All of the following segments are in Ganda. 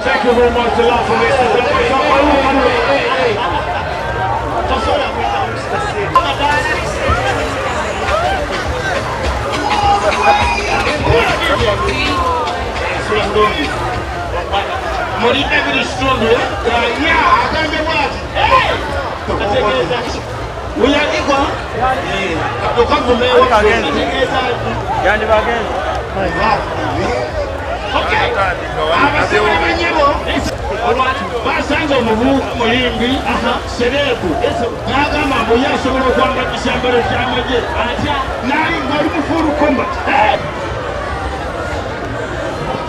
Thank you very much a lot for listening. Morite very strong, yeah, I can't be what. We are equal. To come to me again. Okay. Basanze omuyimbi sereeku n'agamba mbu ye asobola okwambala ekyambalo ky'amagye naali ng'oli mufuulu combat.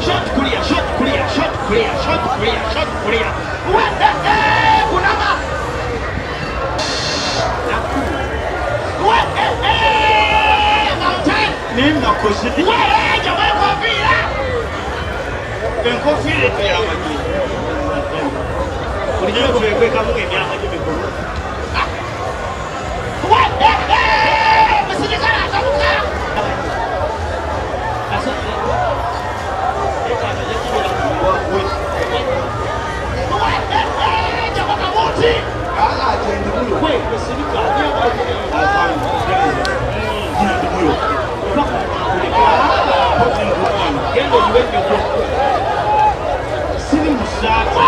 Shot clear, shot clear, shot clear, shot clear, shot clear. Kunama. Ninda koshiti. Jamaa kofia. Enkofia y'amagye. Ulijua kuweka mungu emyaka mikulu. Msinikana atamuka. Asante. Ekana yakibera kuwa kwezi. Jamaa kamuti. Atendi muyo. Kwe msinika niyo baje. Asante. Jina muyo. Kendo yuweke kwa. Sini musaka.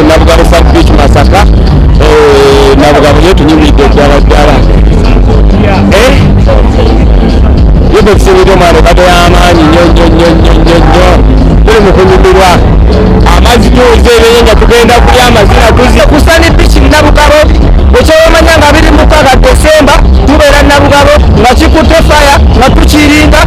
Nabugabo Beach Masaka Nabugabo yetu nyimidde Ekyabadde yebo kisibiro mwana bato y'amaanyi nnyo tuli mu kunyumirwa amazzi tuuze ebiyenja tugenda kuli amazina tuzi kusani bichi Nabugabo ekyobamanya nga biri mu 1 Desemba tubeera Nabugabo nga kikutte faya nga tukirinda